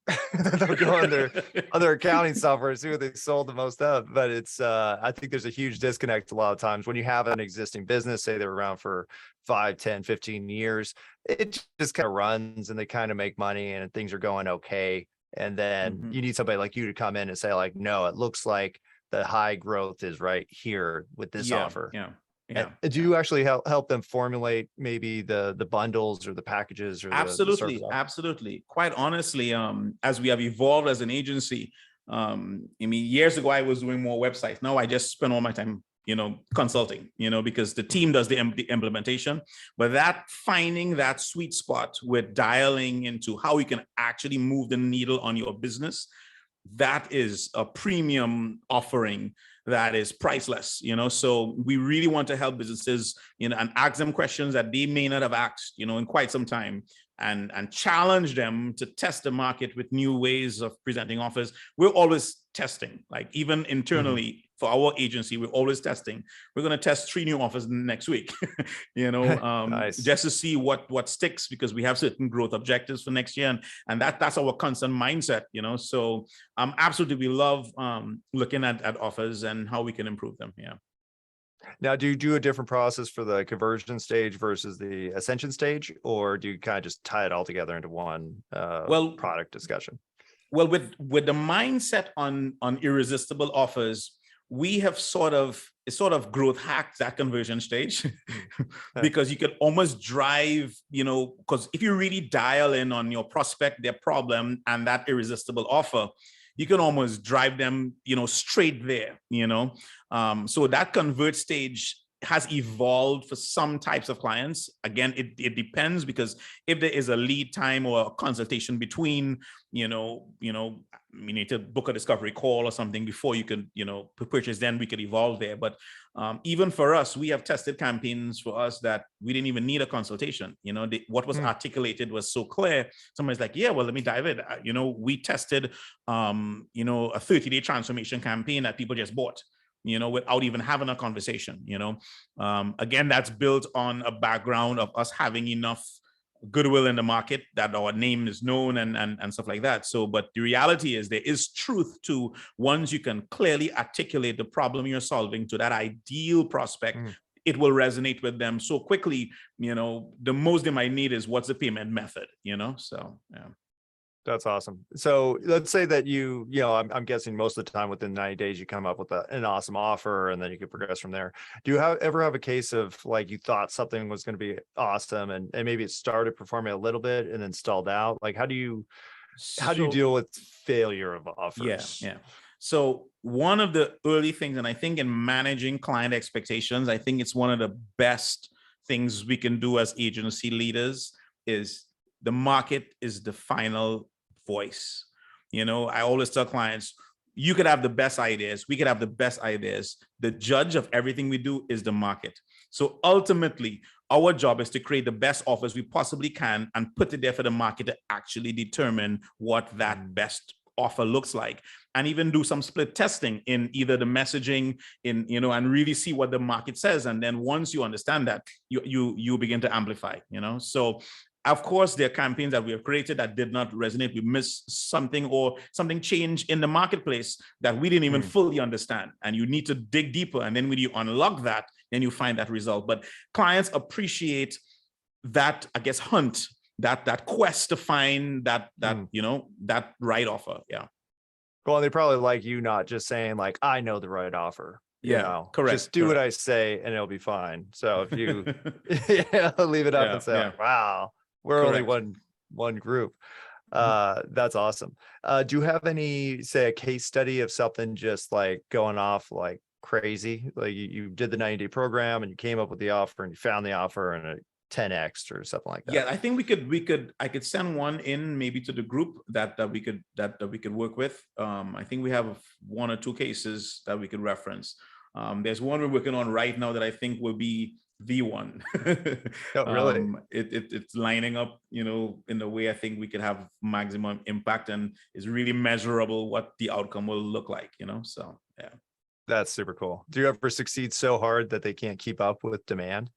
They'll go on their accounting software and see what they sold the most of. But it's, I think there's a huge disconnect a lot of times when you have an existing business, say they're around for 5, 10, 15 years, it just kind of runs and they kind of make money and things are going okay. And then you need somebody like you to come in and say, like, no, it looks like the high growth is right here with this offer. Yeah. Do you actually help them formulate maybe the bundles or the packages or absolutely. Quite honestly, as we have evolved as an agency, I mean, years ago, I was doing more websites. Now I just spend all my time, consulting, because the team does the implementation. But that finding that sweet spot with dialing into how you can actually move the needle on your business, that is a premium offering that is priceless, so we really want to help businesses, and ask them questions that they may not have asked, in quite some time, and challenge them to test the market with new ways of presenting offers. We're always testing, like even internally for our agency, we're always testing. We're going to test 3 new offers next week, Nice. just to see what sticks, because we have certain growth objectives for next year, and that's our constant mindset, so absolutely, we love looking at offers and how we can improve them. Yeah. Now, do you do a different process for the conversion stage versus the ascension stage, or do you kind of just tie it all together into one product discussion? Well, with the mindset on irresistible offers, we have sort of growth hacked that conversion stage because you could almost drive, because if you really dial in on your prospect, their problem, and that irresistible offer, you can almost drive them, straight there, so that convert stage has evolved for some types of clients. Again, it depends, because if there is a lead time or a consultation between, you need to book a discovery call or something before you could, purchase, then we could evolve there. But even for us, we have tested campaigns for us that we didn't even need a consultation. What was articulated was so clear. Somebody's like, yeah, well, let me dive in. We tested, a 30-day transformation campaign that people just bought, without even having a conversation, again, that's built on a background of us having enough goodwill in the market that our name is known and stuff like that. So, but the reality is there is truth to, once you can clearly articulate the problem you're solving to that ideal prospect, it will resonate with them so quickly. The most they might need is, what's the payment method, so, yeah. That's awesome. So let's say that I'm guessing most of the time within 90 days, you come up with an awesome offer, and then you can progress from there. Do you ever have a case of, like, you thought something was going to be awesome, and maybe it started performing a little bit and then stalled out? Like, how do you deal with failure of offers? Yeah. So one of the early things, and I think in managing client expectations, I think it's one of the best things we can do as agency leaders, is the market is the final voice. I always tell clients, you could have the best ideas, we could have the best ideas. The judge of everything we do is the market. So ultimately, our job is to create the best offers we possibly can and put it there for the market to actually determine what that best offer looks like, and even do some split testing in either the messaging and really see what the market says. And then once you understand that, you begin to amplify, so of course, there are campaigns that we have created that did not resonate. We missed something, or something changed in the marketplace that we didn't even fully understand. And you need to dig deeper. And then when you unlock that, then you find that result. But clients appreciate that, I guess, hunt, that quest to find that right offer. Yeah. Well, they probably like you not just saying, like, I know the right offer. Correct. Just do what I say and it'll be fine. So if you leave it up and say, wow, we're only one group. That's awesome. Do you have any, say, a case study of something just like going off like crazy? Like you did the 90-day program and you came up with the offer and you found the offer and it 10x or something like that. Yeah, I think I could send one in maybe to the group that we could work with. I think we have 1 or 2 cases that we could reference. There's one we're working on right now that I think will be the one. Oh, really? It's lining up, in the way I think we could have maximum impact, and is really measurable what the outcome will look like, so yeah. That's super cool. Do you ever succeed so hard that they can't keep up with demand?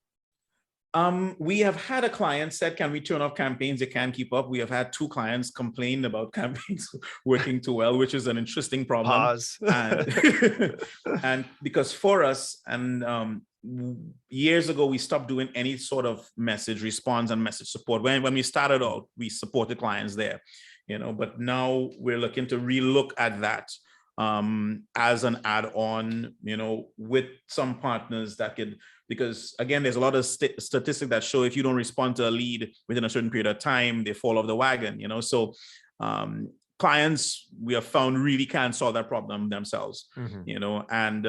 We have had a client said, can we turn off campaigns? They can't keep up. We have had 2 clients complain about campaigns working too well, which is an interesting problem. Pause. And because for us, and years ago, we stopped doing any sort of message response and message support. When we started out, we supported clients there, but now we're looking to relook at that as an add-on, with some partners that could, because again, there's a lot of statistics that show if you don't respond to a lead within a certain period of time, they fall off the wagon, so clients we have found really can't solve that problem themselves, and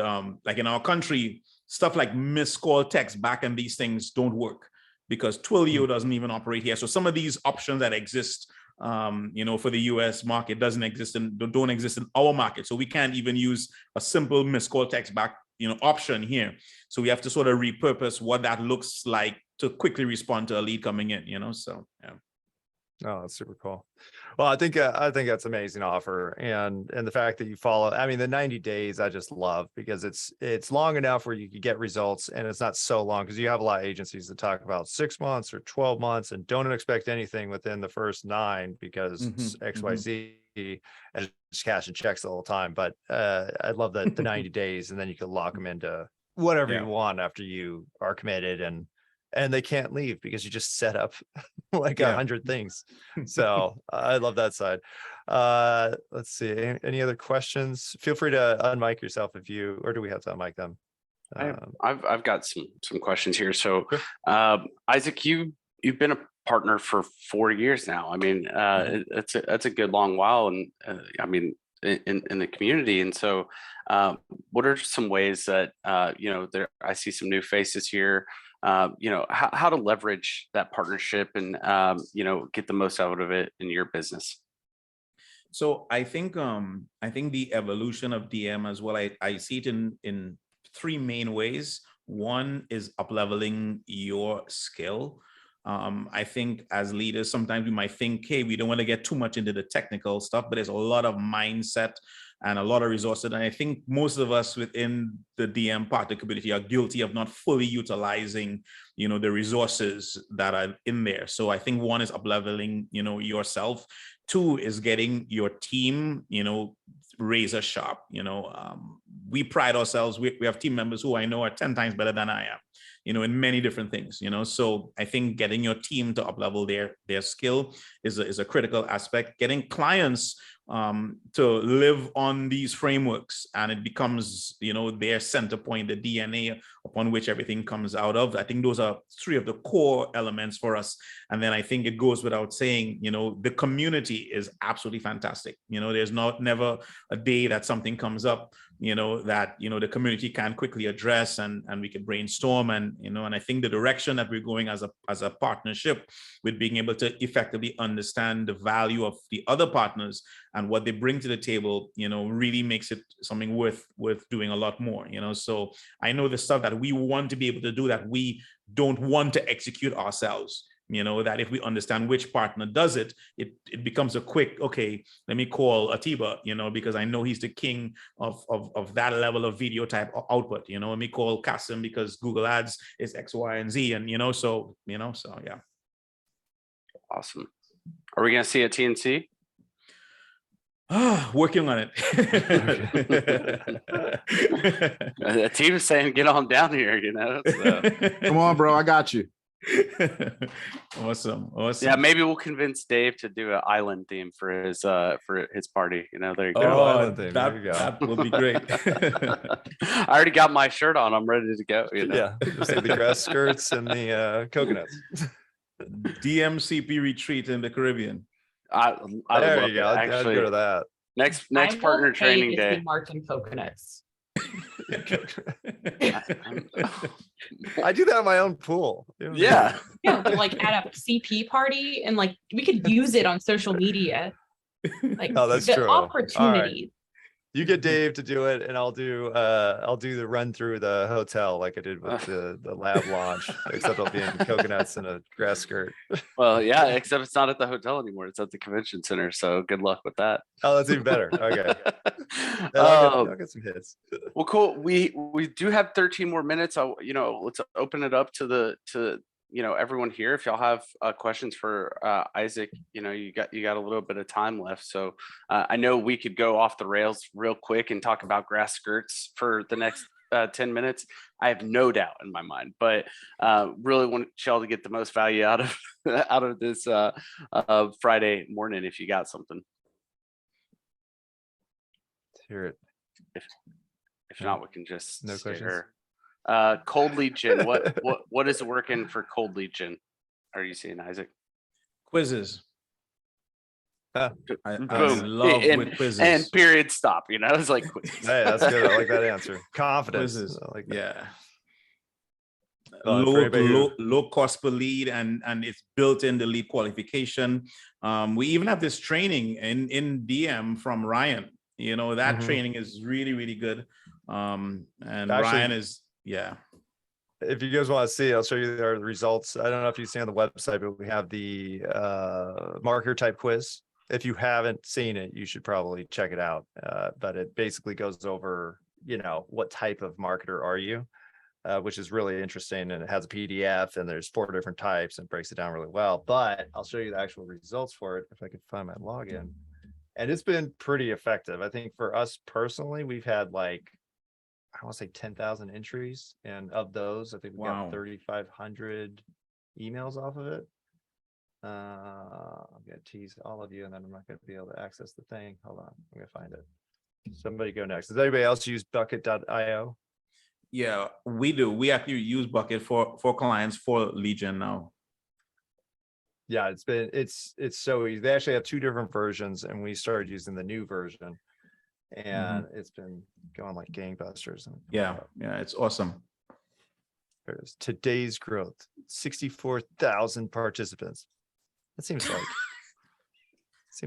like in our country, stuff like missed call text back and these things don't work because Twilio doesn't even operate here. So some of these options that exist, for the US market don't exist in our market. So we can't even use a simple missed call text back, option here. So we have to sort of repurpose what that looks like to quickly respond to a lead coming in, so yeah. Oh, that's super cool. Well, I think that's amazing offer, and the fact that you follow. I mean, the 90 days I just love because it's long enough where you can get results, and it's not so long because you have a lot of agencies that talk about 6 months or 12 months and don't expect anything within the first 9 because it's XYZ and just cashing checks the whole time. But I love that the 90 days, and then you can lock them into whatever you want after you are committed, and they can't leave because you just set up like 100 things. So I love that side. Let's see. Any other questions? Feel free to unmic yourself or do we have to unmic them? I've got some questions here. So Isaac, you've been a partner for 4 years now. I mean, that's a good long while, and I mean, in the community. And so what are some ways that I see some new faces here, how to leverage that partnership and get the most out of it in your business? So I think the evolution of DM as well, I see it in 3 main ways. One is up-leveling your skill. I think as leaders, sometimes we might think, hey, we don't want to get too much into the technical stuff, but there's a lot of mindset and a lot of resources. And I think most of us within the DM partner community are guilty of not fully utilizing, the resources that are in there. So I think 1 is up-leveling, yourself. 2 is getting your team, razor sharp. We pride ourselves. We have team members who I know are 10 times better than I am, in many different things, so I think getting your team to up-level their skill is a critical aspect. Getting clients to live on these frameworks, and it becomes, their center point, the DNA upon which everything comes out of. I think those are 3 of the core elements for us. And then I think it goes without saying, the community is absolutely fantastic. There's never a day that something comes up, that, the community can quickly address and we can brainstorm. And, and I think the direction that we're going as a partnership with being able to effectively understand the value of the other partners and what they bring to the table, really makes it something worth doing a lot more, So I know the stuff that we want to be able to do that we don't want to execute ourselves, that if we understand which partner does it, it becomes a quick, okay, let me call Atiba, because I know he's the king of that level of video type output, let me call Kasim because Google Ads is X, Y, and Z. And, so yeah. Awesome. Are we going to see a TNC? Working on it. The team is saying, get on down here, So. Come on, bro. I got you. Awesome. Yeah, maybe we'll convince Dave to do an island theme for his party. There you go. Oh, that will be great. I already got my shirt on. I'm ready to go. Yeah, just like the grass skirts and the coconuts. DMCP retreat in the Caribbean. I there you go. I'd go to that. Next partner training day. Marking coconuts. I do that in my own pool. Yeah. Yeah, like at a CP party, and like we could use it on social media. Like, oh, that's the true. Opportunities. You get Dave to do it, and I'll do the run through the hotel like I did with the lab launch, except I'll be in coconuts and a grass skirt. Well, yeah, except it's not at the hotel anymore; it's at the convention center. So good luck with that. Oh, that's even better. Okay, I'll get some hits. Well, cool. We do have 13 more minutes. Let's open it up to everyone here. If y'all have questions for Isaac, you got a little bit of time left. So I know we could go off the rails real quick and talk about grass skirts for the next 10 minutes. I have no doubt in my mind, but really want y'all to get the most value out of this Friday morning. If you got something, let's hear it. If not, we can just no stay questions. here. Cold lead gen. What is working for cold lead gen? Are you seeing, Isaac? Quizzes. I Boom. love and, with quizzes. and period stop. It's like quizzes. Hey, that's good. I like that answer. Confidence. Quizzes. I like that. Yeah. For anybody who- Low cost per lead, and it's built in the lead qualification. We even have this training in DM from Ryan. That Mhm. training is really, really good. And Actually, Ryan is, yeah. If you guys want to see, I'll show you our results. I don't know if you've seen on the website, but we have the marketer type quiz. If you haven't seen it, you should probably check it out. But it basically goes over, what type of marketer are you, which is really interesting. And it has a PDF and there's 4 different types and breaks it down really well. But I'll show you the actual results for it if I could find my login. And it's been pretty effective. I think for us personally, we've had I want to say 10,000 entries. And of those, I think we got 3,500 emails off of it. I'm going to tease all of you and then I'm not going to be able to access the thing. Hold on. I'm going to find it. Somebody go next. Does anybody else use bucket.io? Yeah, we do. We actually use Bucket for clients for Legion now. Yeah, it's so easy. They actually have 2 different versions and we started using the new version. And it's been going like gangbusters. Yeah, it's awesome. There's today's growth, 64,000 participants. That seems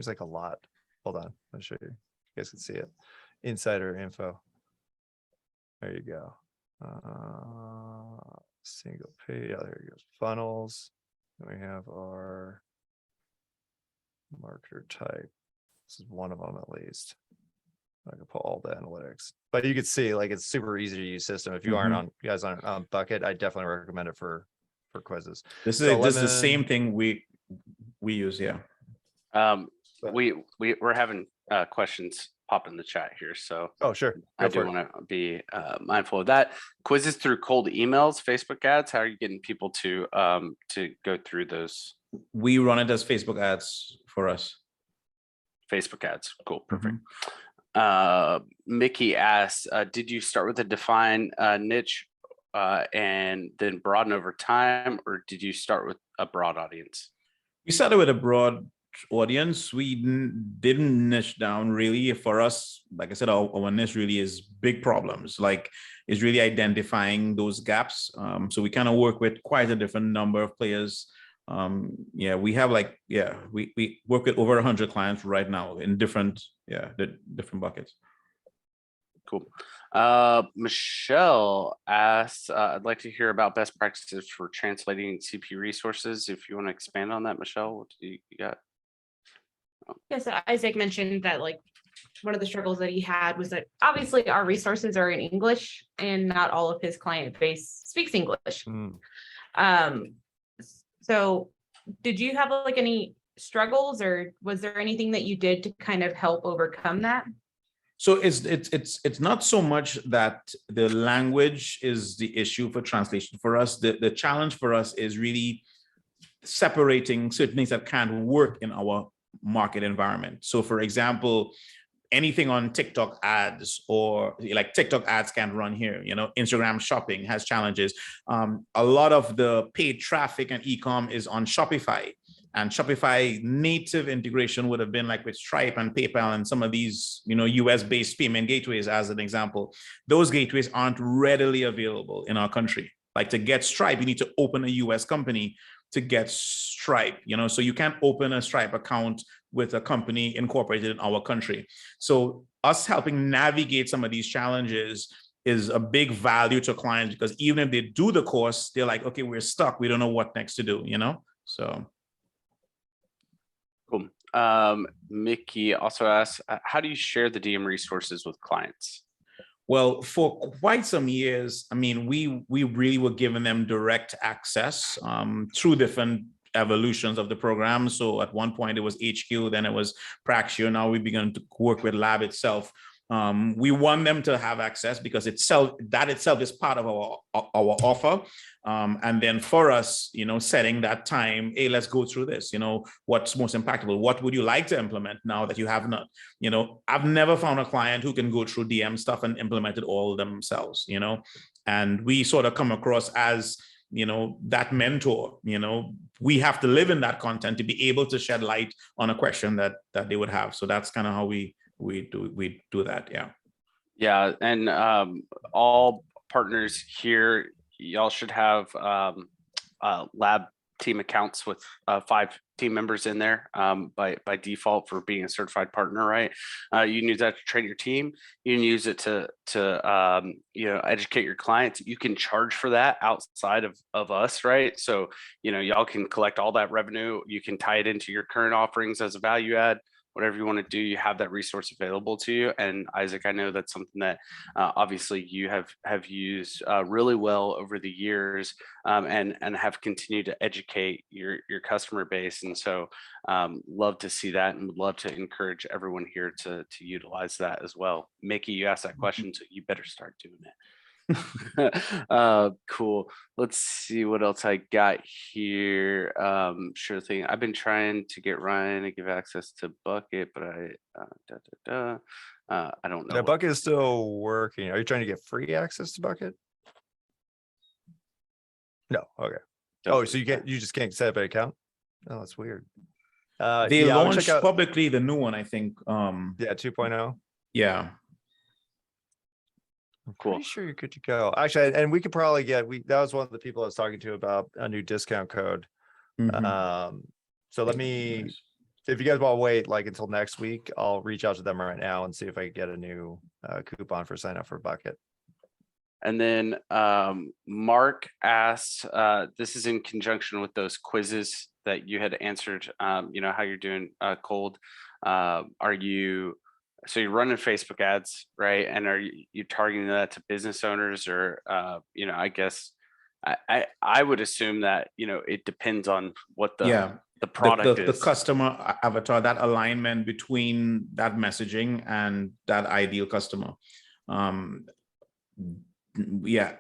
like a lot. Hold on, I'll show you. You guys can see it. Insider info. There you go. Single page. Yeah, there you go. Funnels. We have our marketer type. This is one of them at least. I can pull all the analytics, but you can see it's super easy to use system. If you you guys aren't on Bucket, I definitely recommend it for quizzes. This is the same thing we use. Yeah. We're having questions pop in the chat here, so Sure. I do want to be mindful of that. Quizzes through cold emails, Facebook ads. How are you getting people to go through those? We run it as Facebook ads for us. Facebook ads. Cool. Perfect. Mickey asks, did you start with a defined niche and then broaden over time, or did you start with a broad audience? We started with a broad audience. We didn't niche down really. For us, like I said, our niche really is big problems, is really identifying those gaps. So we kind of work with quite a different number of players. We have we work with over 100 clients right now in different buckets. Cool. Michelle asks, I'd like to hear about best practices for translating CP resources. If you want to expand on that, Michelle, what do you got? Yes, Isaac mentioned that one of the struggles that he had was that obviously our resources are in English and not all of his client base speaks English. So did you have any struggles, or was there anything that you did to kind of help overcome that? So it's not so much that the language is the issue for translation for us. The challenge for us is really separating certain things that can't work in our market environment. So for example, anything on TikTok ads, or TikTok ads can't run here. Instagram shopping has challenges. A lot of the paid traffic and e-com is on Shopify, and Shopify native integration would have been with Stripe and PayPal and some of these, US-based payment gateways, as an example. Those gateways aren't readily available in our country. To get Stripe, you need to open a US company to get Stripe, so you can't open a Stripe account with a company incorporated in our country. So us helping navigate some of these challenges is a big value to clients, because even if they do the course, they're like, okay, we're stuck. We don't know what next to do, so. Cool. Mickey also asks, how do you share the DM resources with clients? Well, for quite some years, we really were giving them direct access through different evolutions of the program. So at one point it was HQ, then it was Praxio. Now we began to work with Lab itself. We want them to have access because that itself is part of our offer. And then for us, setting that time, hey, let's go through this, what's most impactful? What would you like to implement now that you have not? I've never found a client who can go through DM stuff and implement it all themselves, and we sort of come across as, that mentor. We have to live in that content to be able to shed light on a question that they would have. So that's kind of how we do that. Yeah. Yeah, and all partners here, y'all should have lab team accounts with 5 team members in there by default for being a certified partner, right? You can use that to train your team. You can use it to educate your clients. You can charge for that outside of us, right? So y'all can collect all that revenue. You can tie it into your current offerings as a value add. Whatever you want to do, you have that resource available to you. And Isaac, I know that's something that obviously you have used really well over the years, and have continued to educate your customer base. And so love to see that, and would love to encourage everyone here to utilize that as well. Mickey, you asked that question, so you better start doing it. Cool. Let's see what else I got here. Sure thing. I've been trying to get Ryan to give access to Bucket, but I don't know. Yeah, Bucket is still working. Are you trying to get free access to Bucket? No. Okay. Oh, so you just can't set up an account? Oh, that's weird. They yeah, launched publicly the new one, I think. Yeah, 2.0. Yeah. I'm Cool. pretty sure you're good to go. Actually, and we could probably that was one of the people I was talking to about a new discount code. So let me, if you guys want to wait like until next week, I'll reach out to them right now and see if I can get a new coupon for sign up for Bucket. And then Mark asked, this is in conjunction with those quizzes that you had answered, how you're doing cold. So you're running Facebook ads, right? And are you targeting that to business owners, or, I guess I would assume that, it depends on what the product is. The customer avatar, that alignment between that messaging and that ideal customer. Yeah,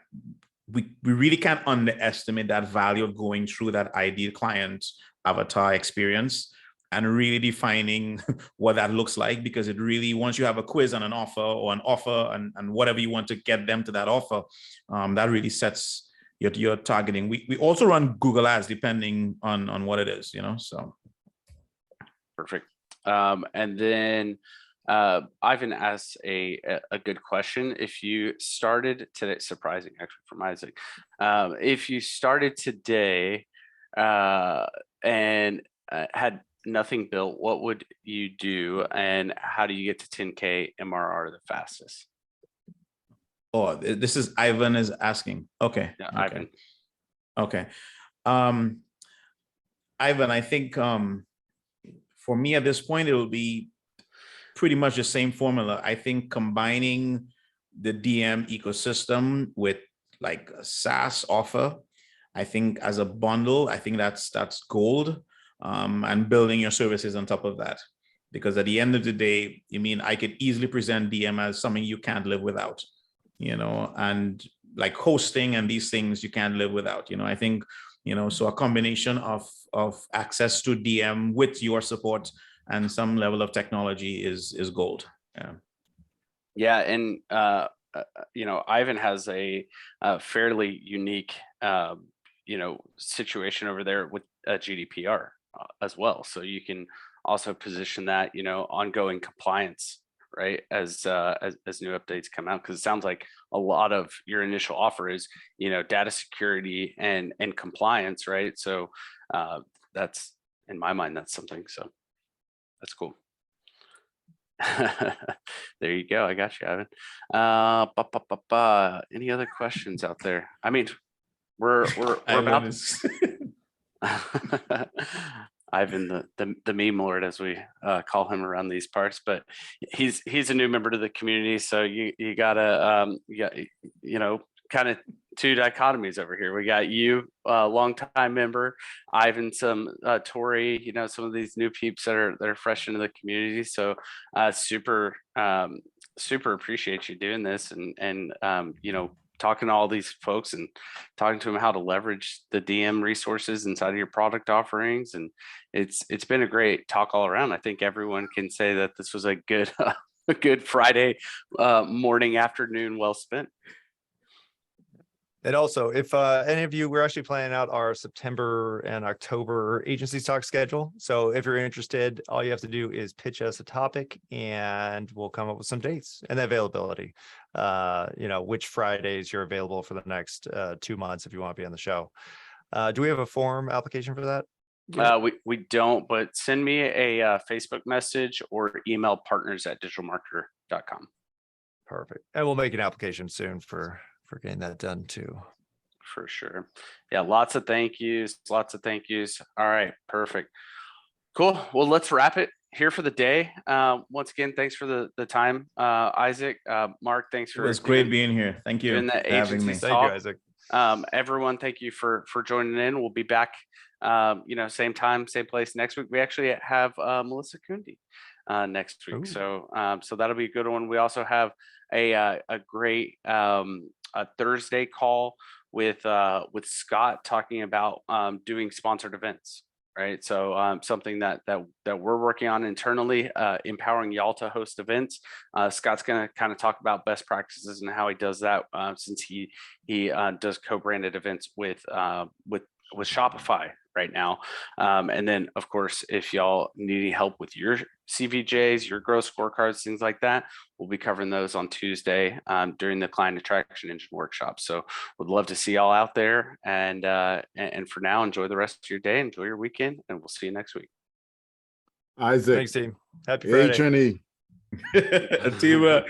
we really can't underestimate that value of going through that ideal client avatar experience and really defining what that looks like, because it really, once you have a quiz and an offer and whatever you want to get them to that offer, that really sets your targeting. We also run Google ads depending on what it is, so. Perfect. And then Ivan asks a good question. If you started today, surprising actually from Isaac, if you started today and had nothing built, what would you do, and how do you get to 10K MRR the fastest? Oh, this is Ivan is asking. Okay. Yeah, okay. Ivan. Okay. Ivan, I think for me at this point, it will be pretty much the same formula. I think combining the DM ecosystem with like a SaaS offer, I think as a bundle, I think that's gold. And building your services on top of that, because at the end of the day, I could easily present DM as something you can't live without, and like hosting and these things you can't live without, I think, so a combination of access to DM with your support and some level of technology is gold. Yeah. And, Ivan has a fairly unique, situation over there with GDPR as well. So you can also position that, ongoing compliance, right? As new updates come out, because it sounds like a lot of your initial offer is, data security and compliance, right? So that's, in my mind, that's something. So that's cool. There you go. I got you, Ivan. Any other questions out there? I mean, we're about Ivan, the meme lord, as we call him around these parts, but he's a new member to the community, so you gotta kind of two dichotomies over here. We got you, longtime member, Ivan, some Tori, some of these new peeps that are fresh into the community. So super appreciate you doing this and talking to all these folks and talking to them how to leverage the DM resources inside of your product offerings. And it's been a great talk all around. I think everyone can say that this was a good Friday morning, afternoon, well spent. And also, if any of you, we're actually planning out our September and October agencies talk schedule. So if you're interested, all you have to do is pitch us a topic and we'll come up with some dates and the availability. Which Fridays you're available for the next 2 months if you want to be on the show. Do we have a form application for that? We don't, but send me a Facebook message or email partners@digitalmarketer.com. Perfect. And we'll make an application soon for getting that done too. For sure. Yeah, lots of thank yous. All right, perfect. Cool. Well, let's wrap it here for the day. Once again, thanks for the time, Isaac. Mark, thanks It for was great being here. Thank you doing the for having me. agency Thank you, talk. Isaac. Everyone, thank you for joining in. We'll be back, same time, same place next week. We actually have Melissa Kundi next week. Ooh. So that'll be a good one. We also have a great a Thursday call with Scott talking about doing sponsored events, right? So something that we're working on internally, empowering y'all to host events. Scott's going to kind of talk about best practices and how he does that, since he does co-branded events with Shopify right now. And then, of course, if y'all need any help with your CVJs, your growth scorecards, things like that, we'll be covering those on Tuesday during the Client Attraction Engine workshop. So would love to see y'all out there. And for now, enjoy the rest of your day, enjoy your weekend, and we'll see you next week. Isaac. Thanks, team. Happy Friday. H&E. Team,